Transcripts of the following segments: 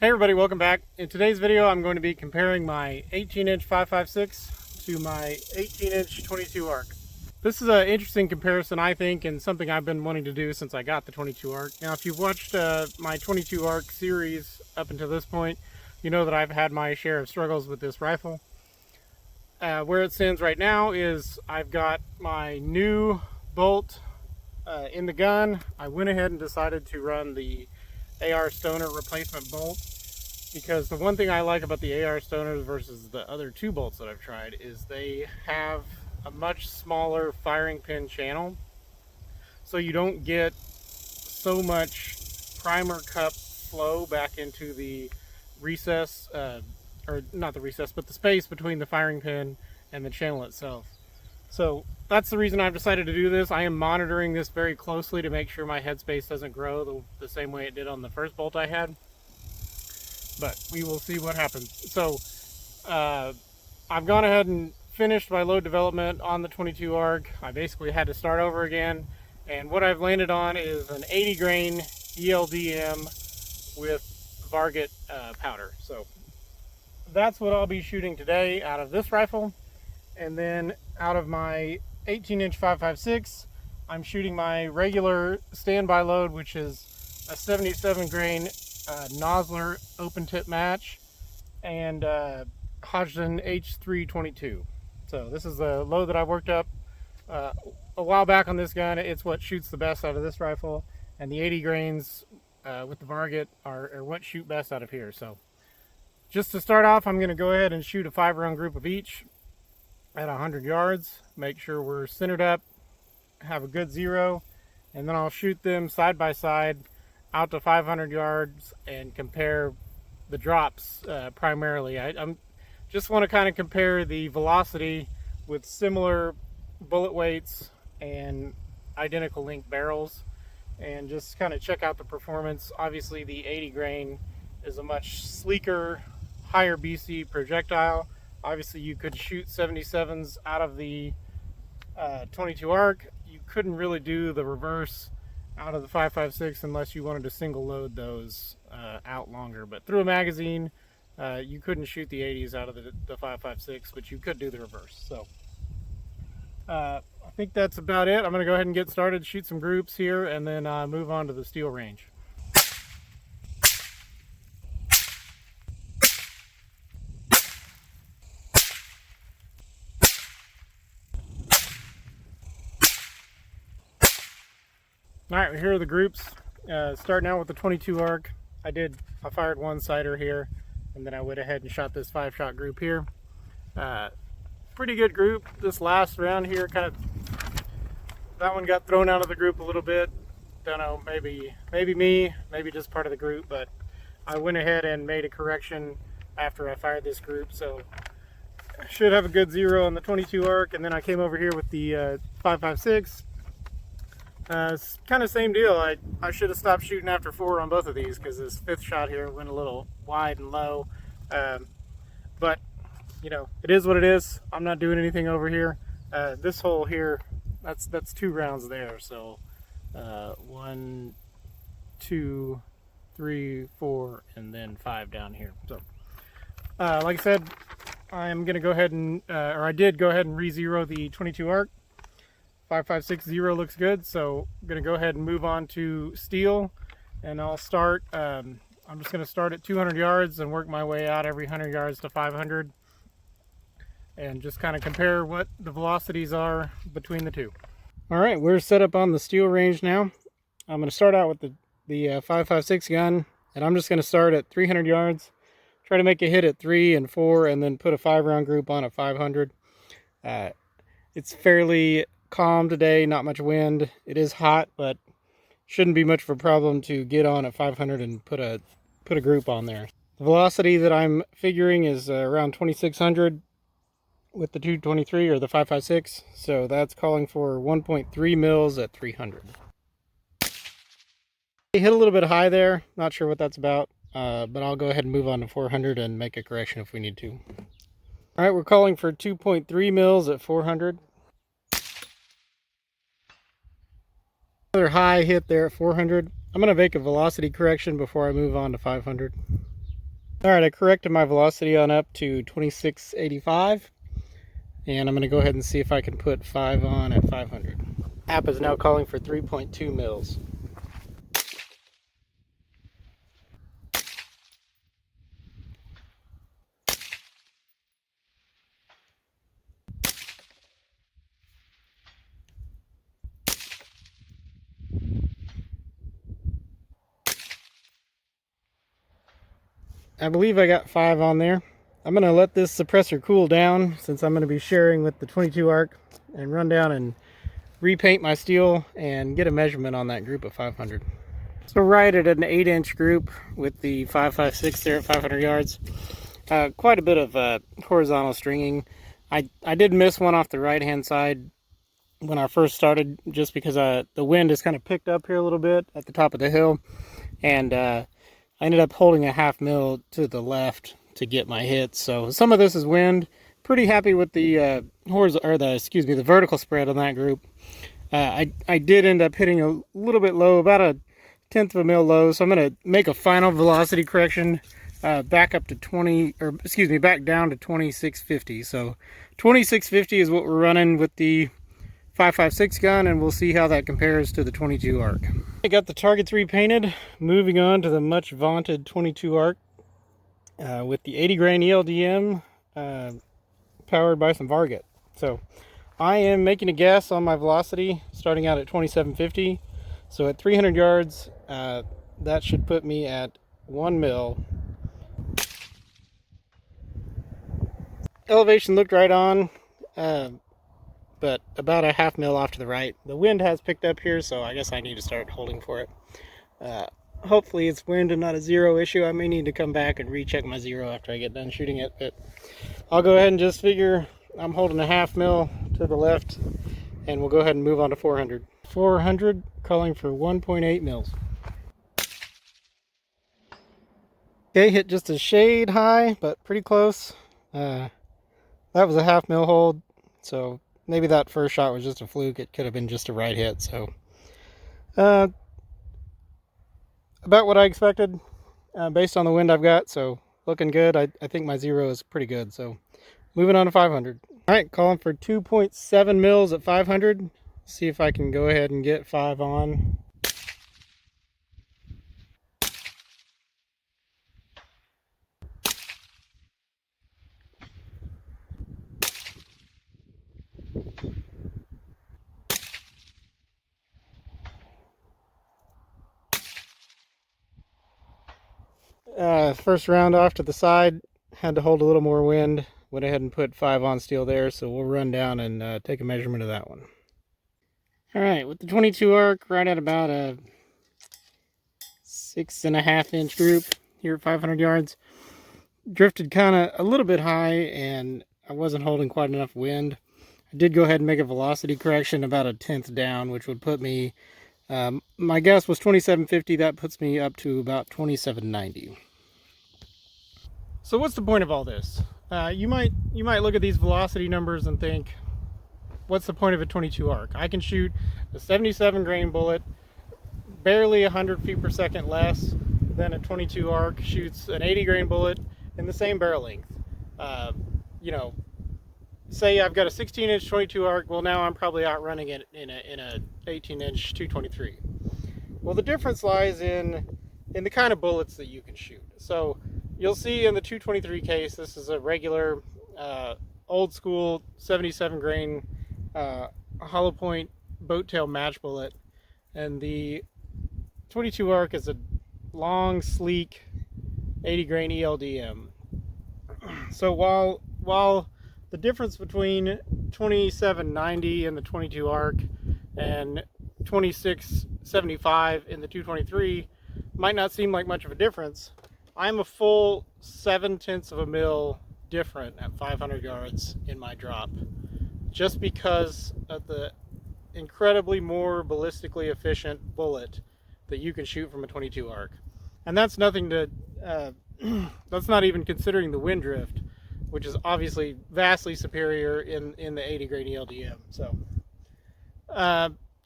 Hey everybody, welcome back. In today's video I'm going to be comparing my 18-inch 5.56 to my 18-inch 22 arc. This is an interesting comparison, I think, and something I've been wanting to do since I got the 22 arc. Now if you've watched my 22 arc series up until this point, you know that I've had my share of struggles with this rifle. Where it stands right now is I've got my new bolt in the gun. I went ahead and decided to run the AR Stoner replacement bolt, because the one thing I like about the AR Stoners versus the other two bolts that I've tried is they have a much smaller firing pin channel, so you don't get so much primer cup flow back into the recess, or not the recess, but the space between the firing pin and the channel itself. So that's the reason I've decided to do this. I am monitoring this very closely to make sure my headspace doesn't grow the same way it did on the first bolt I had. But we will see what happens. So I've gone ahead and finished my load development on the 22 ARC. I basically had to start over again. And what I've landed on is an 80 grain ELDM with Varget powder. So that's what I'll be shooting today out of this rifle. And then out of my 18-inch 5.56, I'm shooting my regular standby load, which is a 77 grain Nosler open tip match and Hodgdon H322. So this is the load that I worked up a while back on this gun. It's what shoots the best out of this rifle, and the 80 grains with the Varget are what shoot best out of here. So just to start off, I'm going to go ahead and shoot a 5-round group of each at 100 yards. Make sure we're centered up, have a good zero, and then I'll shoot them side by side out to 500 yards and compare the drops primarily. I'm just want to kind of compare the velocity with similar bullet weights and identical length barrels, and just kind of check out the performance. Obviously the 80 grain is a much sleeker, higher BC projectile. Obviously you could shoot 77s out of the 22 ARC. You couldn't really do the reverse out of the 5.56 unless you wanted to single load those out longer. But through a magazine, you couldn't shoot the 80s out of the 5.56, but you could do the reverse. So I think that's about it. I'm going to go ahead and get started, shoot some groups here, and then move on to the steel range. Alright, here are the groups. Starting out with the 22 ARC. I fired one sighter here, and then I went ahead and shot this 5-shot group here. Pretty good group. This last round here, that one got thrown out of the group a little bit. Don't know, maybe me, maybe just part of the group, but I went ahead and made a correction after I fired this group, so I should have a good zero on the 22 ARC. And then I came over here with the 5.56. It's kind of same deal. I should have stopped shooting after 4 on both of these, because this 5th shot here went a little wide and low. But you know, it is what it is. I'm not doing anything over here. This hole here, that's 2 rounds there. So 1, 2, 3, 4, and then 5 down here. So like I said, I'm gonna go ahead and or I did go ahead and re-zero the 22 ARC. 5.56 looks good, so I'm going to go ahead and move on to steel, and I'll start, I'm just going to start at 200 yards and work my way out every 100 yards to 500, and just kind of compare what the velocities are between the two. Alright, we're set up on the steel range now. I'm going to start out with the 5.56 gun, and I'm just going to start at 300 yards, try to make a hit at 3 and 4, and then put a 5-round group on at 500. It's fairly calm today, not much wind. It is hot, but shouldn't be much of a problem to get on at 500 and put a group on there. The velocity that I'm figuring is around 2600 with the 223 or the 5.56, so that's calling for 1.3 mils at 300. It hit a little bit high there, not sure what that's about, but I'll go ahead and move on to 400 and make a correction if we need to. Alright, we're calling for 2.3 mils at 400. Another high hit there at 400. I'm going to make a velocity correction before I move on to 500. All right, I corrected my velocity on up to 2685, and I'm going to go ahead and see if I can put 5 on at 500. App is now calling for 3.2 mils. I believe I got 5 on there. I'm going to let this suppressor cool down since I'm going to be sharing with the 22 arc, and run down and repaint my steel and get a measurement on that group of 500. So right at an 8-inch group with the 5.56 there at 500 yards. Quite a bit of horizontal stringing. I did miss one off the right hand side when I first started, just because the wind has kind of picked up here a little bit at the top of the hill, and I ended up holding a 1/2 mil to the left to get my hits. So some of this is wind. Pretty happy with the the vertical spread on that group. I did end up hitting a little bit low, about a 1/10 of a mil low. So I'm going to make a final velocity correction back up to back down to 2650. So 2650 is what we're running with the 5.56 gun, and we'll see how that compares to the 22 arc. I got the targets repainted. Moving on to the much vaunted 22 arc with the 80 grain ELDM powered by some Varget. So I am making a guess on my velocity starting out at 2750. So at 300 yards, that should put me at 1 mil. Elevation looked right on, but about a 1/2 mil off to the right. The wind has picked up here, so I guess I need to start holding for it. Hopefully it's wind and not a zero issue. I may need to come back and recheck my zero after I get done shooting it, but I'll go ahead and just figure I'm holding a 1/2 mil to the left, and we'll go ahead and move on to 400. 400 calling for 1.8 mils. Okay, hit just a shade high, but pretty close. That was a 1/2 mil hold, so maybe that first shot was just a fluke. It could have been just a right hit. So about what I expected based on the wind I've got. So looking good. I think my zero is pretty good. So moving on to 500. All right, calling for 2.7 mils at 500. See if I can go ahead and get 5 on. First round off to the side, had to hold a little more wind. Went ahead and put 5 on steel there, so we'll run down and take a measurement of that one. All right, with the 22 arc, right at about a 6.5 inch group here at 500 yards. Drifted kind of a little bit high, and I wasn't holding quite enough wind. I did go ahead and make a velocity correction about a 1/10 down, which would put me, my guess was 2750. That puts me up to about 2790. So what's the point of all this? You might look at these velocity numbers and think, what's the point of a 22 arc? I can shoot a 77 grain bullet, barely 100 feet per second less than a 22 arc shoots an 80 grain bullet in the same barrel length. You know, say I've got a 16 inch 22 arc, well now I'm probably outrunning it in a 18 inch 223. Well, the difference lies in the kind of bullets that you can shoot. So you'll see in the 223 case, this is a regular old school 77 grain hollow point boat tail match bullet, and the 22 arc is a long, sleek 80 grain ELDM. So while the difference between 2790 in the 22 arc and 2675 in the 223 might not seem like much of a difference, I'm a full 7/10 of a mil different at 500 yards in my drop, just because of the incredibly more ballistically efficient bullet that you can shoot from a 22 arc. And that's nothing to that's not even considering the wind drift, which is obviously vastly superior in the 80 grain ELDM. So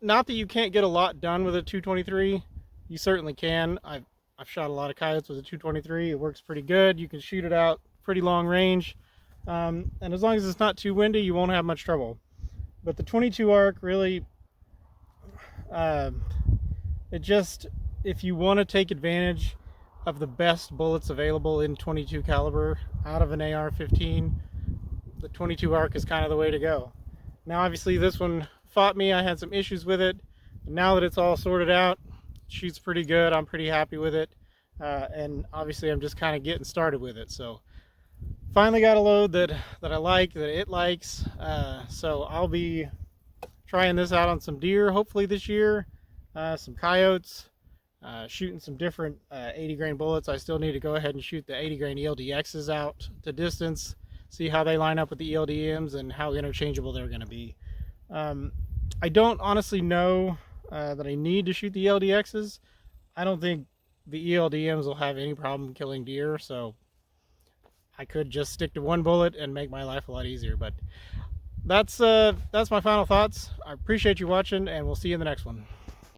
not that you can't get a lot done with a 223, you certainly can. I've shot a lot of coyotes with a 223. It works pretty good. You can shoot it out pretty long range. And as long as it's not too windy, you won't have much trouble. But the 22 arc really, it just, if you want to take advantage of the best bullets available in 22 caliber out of an AR-15, the 22 arc is kind of the way to go. Now obviously this one fought me. I had some issues with it. Now that it's all sorted out, it shoots pretty good. I'm pretty happy with it. And obviously I'm just kind of getting started with it. So finally got a load that I like, that it likes. So I'll be trying this out on some deer hopefully this year, some coyotes, shooting some different 80 grain bullets. I still need to go ahead and shoot the 80 grain ELDXs out to distance, see how they line up with the ELDMs and how interchangeable they're going to be. I don't honestly know that I need to shoot the ELDXs. I don't think the ELDMs will have any problem killing deer, so I could just stick to one bullet and make my life a lot easier. But that's my final thoughts. I appreciate you watching, and we'll see you in the next one.